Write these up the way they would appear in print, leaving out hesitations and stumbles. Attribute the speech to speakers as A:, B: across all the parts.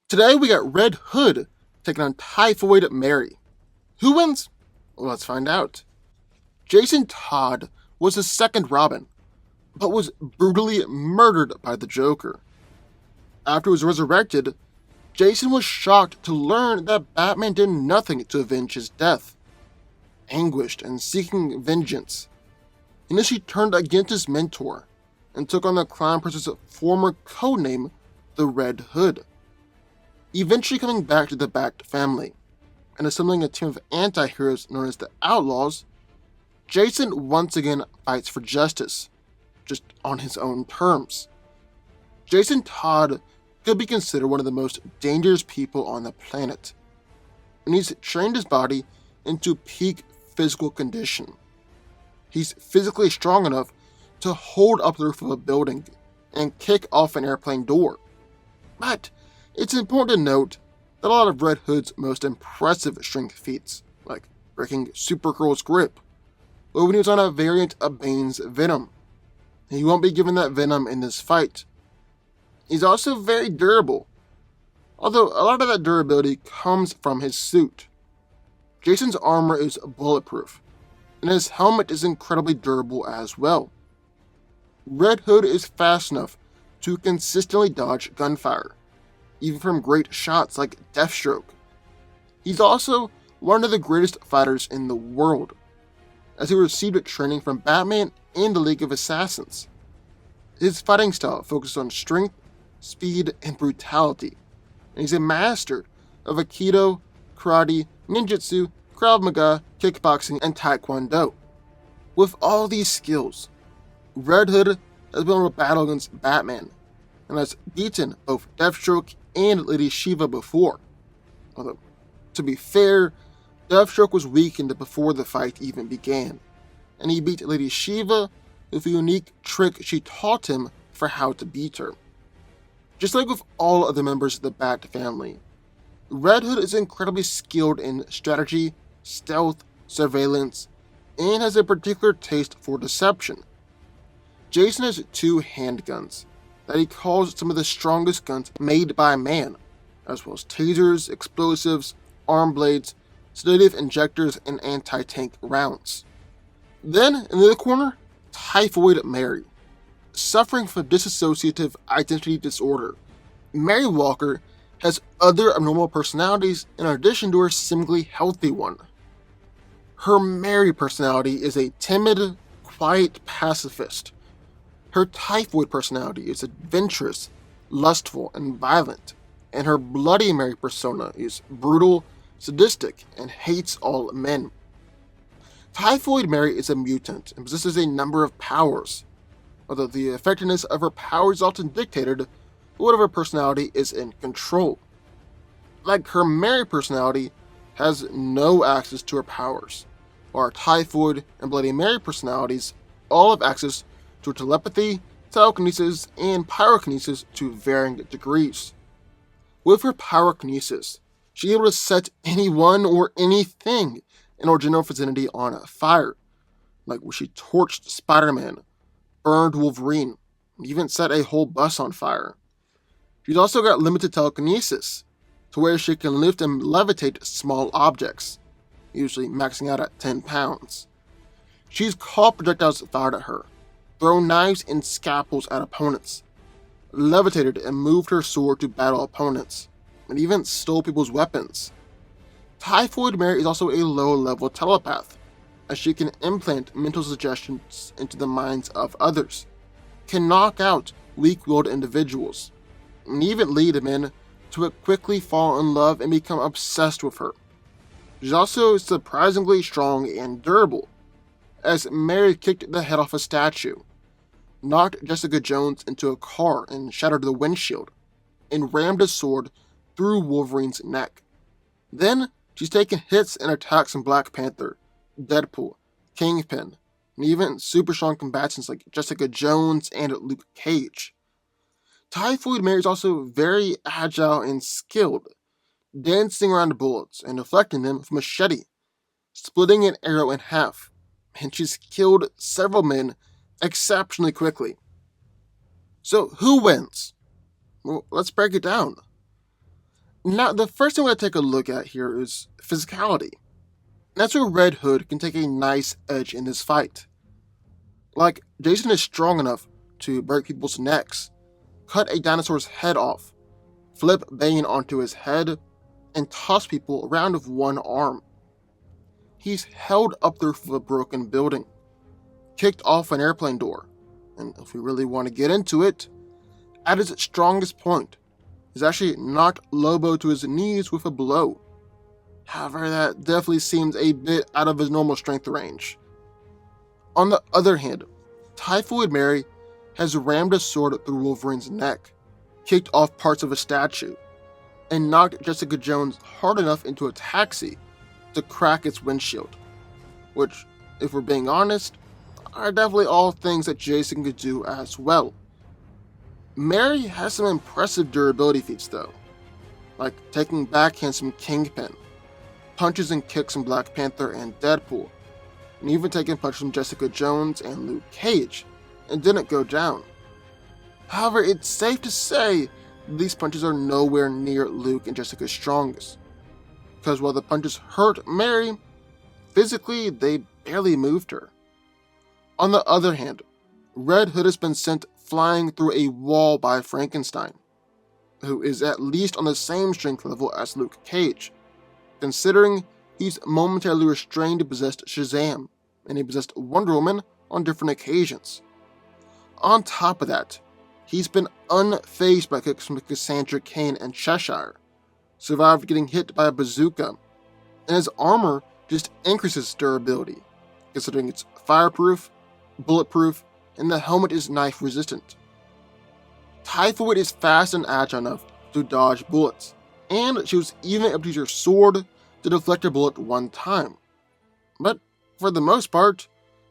A: Today we got Red Hood taking on Typhoid Mary. Who wins? Well, let's find out. Jason Todd was the second Robin, but was brutally murdered by the Joker. After he was resurrected, Jason was shocked to learn that Batman did nothing to avenge his death. Anguished and seeking vengeance, he initially turned against his mentor and took on the Clown Prince's former codename, the Red Hood. Eventually coming back to the Bat family and assembling a team of anti-heroes known as the Outlaws, Jason once again fights for justice, just on his own terms. Jason Todd could be considered one of the most dangerous people on the planet, and he's trained his body into peak physical condition. He's physically strong enough to hold up the roof of a building and kick off an airplane door. But it's important to note that a lot of Red Hood's most impressive strength feats, like breaking Supergirl's grip, were when he was on a variant of Bane's venom. He won't be given that venom in this fight. He's also very durable, although a lot of that durability comes from his suit. Jason's armor is bulletproof, and his helmet is incredibly durable as well. Red Hood is fast enough to consistently dodge gunfire, even from great shots like Deathstroke. He's also one of the greatest fighters in the world, as he received training from Batman and the League of Assassins. His fighting style focuses on strength, speed, and brutality, and he's a master of Aikido, Karate, Ninjutsu, Krav Maga, kickboxing, and Taekwondo. With all these skills, Red Hood has been able to battle against Batman, and has beaten both Deathstroke and Lady Shiva before. Although, to be fair, Deathstroke was weakened before the fight even began, and he beat Lady Shiva with a unique trick she taught him for how to beat her. Just like with all other members of the Bat family, Red Hood is incredibly skilled in strategy, stealth, surveillance, and has a particular taste for deception. Jason has 2 handguns that he calls some of the strongest guns made by man, as well as tasers, explosives, arm blades, sedative injectors, and anti-tank rounds. Then, in the other corner, Typhoid Mary. Suffering from dissociative identity disorder, Mary Walker has other abnormal personalities in addition to her seemingly healthy one. Her Mary personality is a timid, quiet pacifist. Her Typhoid personality is adventurous, lustful, and violent, and her Bloody Mary persona is brutal, sadistic, and hates all men. Typhoid Mary is a mutant and possesses a number of powers, although the effectiveness of her powers is often dictated by whatever her personality is in control. Like her Mary personality has no access to her powers, while her Typhoid and Bloody Mary personalities all have access to telepathy, telekinesis, and pyrokinesis to varying degrees. With her pyrokinesis, she is able to set anyone or anything in her general vicinity on fire, like when she torched Spider-Man, burned Wolverine, and even set a whole bus on fire. She's also got limited telekinesis, to where she can lift and levitate small objects, usually maxing out at 10 pounds. She's caught projectiles fired at her, thrown knives and scalpels at opponents, levitated and moved her sword to battle opponents, and even stole people's weapons. Typhoid Mary is also a low-level telepath, as she can implant mental suggestions into the minds of others, can knock out weak-willed individuals, and even lead men to quickly fall in love and become obsessed with her. She's also surprisingly strong and durable, as Mary kicked the head off a statue, knocked Jessica Jones into a car and shattered the windshield, and rammed a sword through Wolverine's neck. Then, she's taken hits and attacks from Black Panther, Deadpool, Kingpin, and even super strong combatants like Jessica Jones and Luke Cage. Typhoid Mary is also very agile and skilled, dancing around bullets and deflecting them with a machete, splitting an arrow in half, and she's killed several men exceptionally quickly. So, who wins? Well, let's break it down. Now, the first thing we're going to take a look at here is physicality. That's where Red Hood can take a nice edge in this fight. Like, Jason is strong enough to break people's necks, cut a dinosaur's head off, flip Bane onto his head, and toss people around with one arm. He's held up the roof of a broken building, kicked off an airplane door, and if we really want to get into it, at his strongest point, he's actually knocked Lobo to his knees with a blow. However, that definitely seems a bit out of his normal strength range. On the other hand, Typhoid Mary has rammed a sword through Wolverine's neck, kicked off parts of a statue, and knocked Jessica Jones hard enough into a taxi to crack its windshield. Which, if we're being honest, are definitely all things that Jason could do as well. Mary has some impressive durability feats though, like taking backhands from Kingpin, punches and kicks from Black Panther and Deadpool, and even taking punches from Jessica Jones and Luke Cage, and didn't go down. However, it's safe to say these punches are nowhere near Luke and Jessica's strongest, because while the punches hurt Mary, physically they barely moved her. On the other hand, Red Hood has been sent flying through a wall by Frankenstein, who is at least on the same strength level as Luke Cage, considering he's momentarily restrained and possessed Shazam, and he possessed Wonder Woman on different occasions. On top of that, he's been unfazed by kicks from Cassandra Cain and Cheshire, survived getting hit by a bazooka, and his armor just increases durability, considering it's fireproof, bulletproof, and the helmet is knife resistant. Typhoid is fast and agile enough to dodge bullets, and she was even able to use her sword to deflect a bullet one time. But for the most part,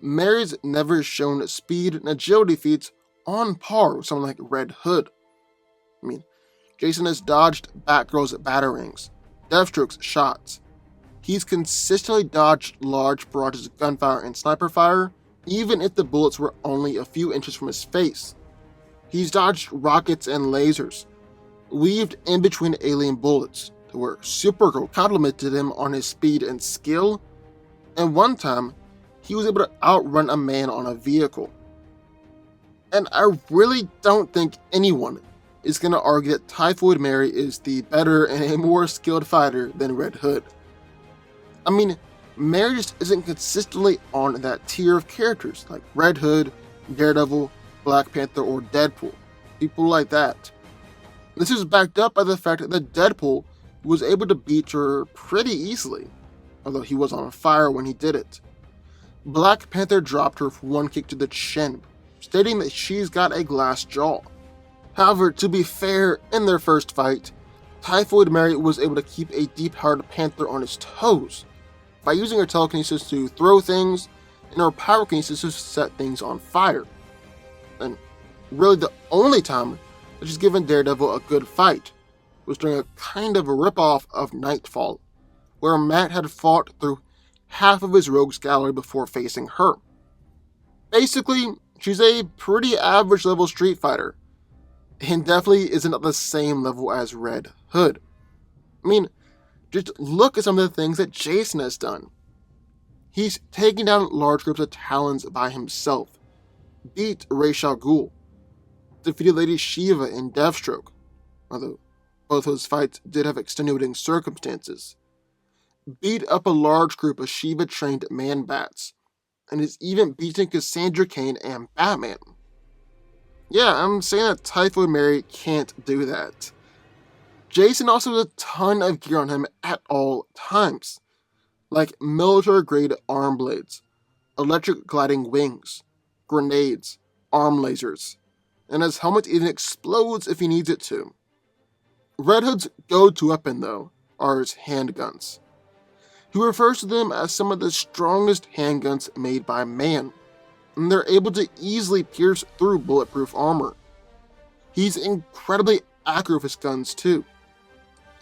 A: Mary's never shown speed and agility feats on par with someone like Red Hood. I mean, Jason has dodged Batgirl's batarangs, Deathstroke's shots. He's consistently dodged large barrages of gunfire and sniper fire, even if the bullets were only a few inches from his face. He's dodged rockets and lasers, weaved in between alien bullets, to where Supergirl complimented him on his speed and skill, and one time, he was able to outrun a man on a vehicle. And I really don't think anyone is going to argue that Typhoid Mary is the better and a more skilled fighter than Red Hood. I mean, Mary just isn't consistently on that tier of characters like Red Hood, Daredevil, Black Panther, or Deadpool. People like that. This is backed up by the fact that Deadpool was able to beat her pretty easily, although he was on fire when he did it. Black Panther dropped her with one kick to the chin, stating that she's got a glass jaw. However, to be fair, in their first fight, Typhoid Mary was able to keep a deep-hearted Panther on his toes by using her telekinesis to throw things and her pyrokinesis to set things on fire. And really the only time that she's given Daredevil a good fight was during a kind of a ripoff of Nightfall, where Matt had fought through half of his rogues gallery before facing her. Basically, she's a pretty average level Street Fighter, and definitely isn't at the same level as Red Hood. I mean, just look at some of the things that Jason has done. He's taken down large groups of Talons by himself, beat Ra's al Ghul, defeated Lady Shiva in Deathstroke, although both those fights did have extenuating circumstances, beat up a large group of Shiva-trained Man-Bats, and has even beaten Cassandra Cain and Batman. Yeah, I'm saying that Typhoid Mary can't do that. Jason also has a ton of gear on him at all times, like military-grade arm blades, electric gliding wings, grenades, arm lasers, and his helmet even explodes if he needs it to. Red Hood's go-to weapon, though, are his handguns. He refers to them as some of the strongest handguns made by man, and they're able to easily pierce through bulletproof armor. He's incredibly accurate with his guns too,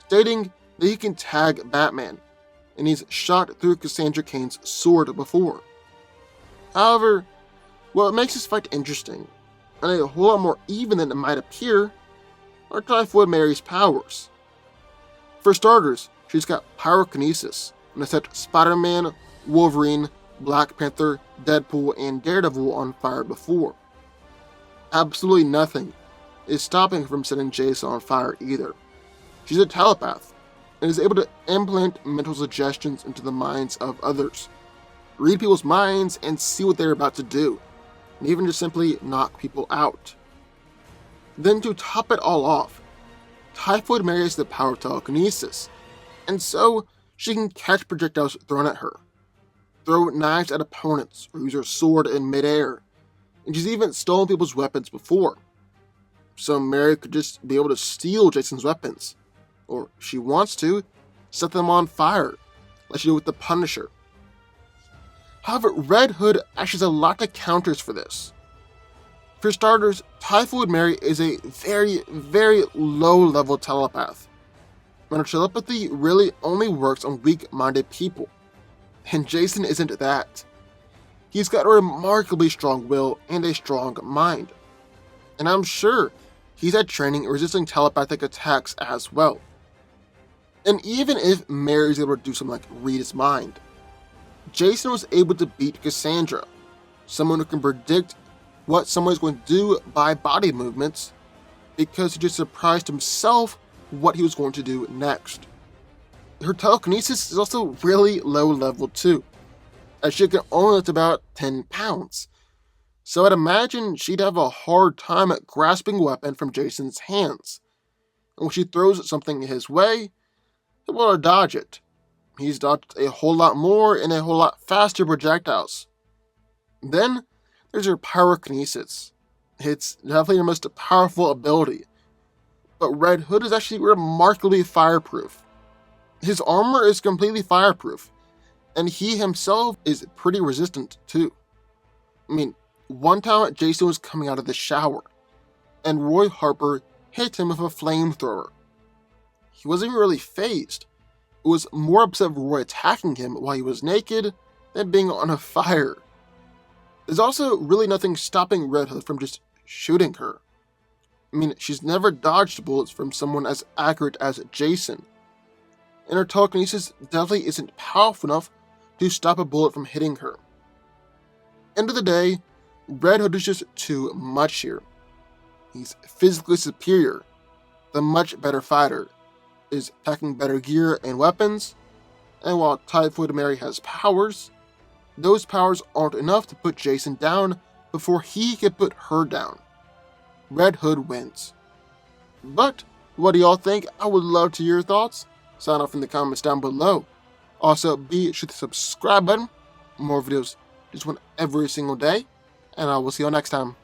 A: stating that he can tag Batman, and he's shot through Cassandra Cain's sword before. However, what makes this fight interesting, and a whole lot more even than it might appear, are Typhoid Mary's powers. For starters, she's got pyrokinesis, and has set Spider-Man, Wolverine, Black Panther, Deadpool, and Daredevil on fire before. Absolutely nothing is stopping her from setting Jason on fire either. She's a telepath, and is able to implant mental suggestions into the minds of others, read people's minds and see what they're about to do, and even just simply knock people out. Then to top it all off, Typhoid Mary has the power of telekinesis, and so she can catch projectiles thrown at her, throw knives at opponents, or use her sword in midair, and she's even stolen people's weapons before. So Mary could just be able to steal Jason's weapons, or if she wants to, set them on fire, like she did with the Punisher. However, Red Hood actually has a lot of counters for this. For starters, Typhoid Mary is a very, very low-level telepath, and her telepathy really only works on weak-minded people, and Jason isn't that. He's got a remarkably strong will and a strong mind, and I'm sure he's had training in resisting telepathic attacks as well. And even if Mary's able to do something like read his mind, Jason was able to beat Cassandra, someone who can predict what someone is going to do by body movements, because he just surprised himself what he was going to do next. Her telekinesis is also really low level too, as she can only lift about 10 pounds. So I'd imagine she'd have a hard time at grasping a weapon from Jason's hands. And when she throws something his way, he'll be able to dodge it. He's dodged a whole lot more and a whole lot faster projectiles. Then there's her pyrokinesis. It's definitely her most powerful ability. But Red Hood is actually remarkably fireproof. His armor is completely fireproof, and he himself is pretty resistant too. I mean, one time Jason was coming out of the shower, and Roy Harper hit him with a flamethrower. He wasn't even really fazed. It was more upset with Roy attacking him while he was naked than being on a fire. There's also really nothing stopping Red Hood from just shooting her. I mean, she's never dodged bullets from someone as accurate as Jason, and her telekinesis definitely isn't powerful enough to stop a bullet from hitting her. End of the day, Red Hood is just too much here. He's physically superior, the much better fighter, is packing better gear and weapons, and while Typhoid Mary has powers, those powers aren't enough to put Jason down before he can put her down. Red Hood wins. But what do y'all think? I would love to hear your thoughts. Sign off in the comments down below. Also, be sure to subscribe button. More videos just one every single day. And I will see you all next time.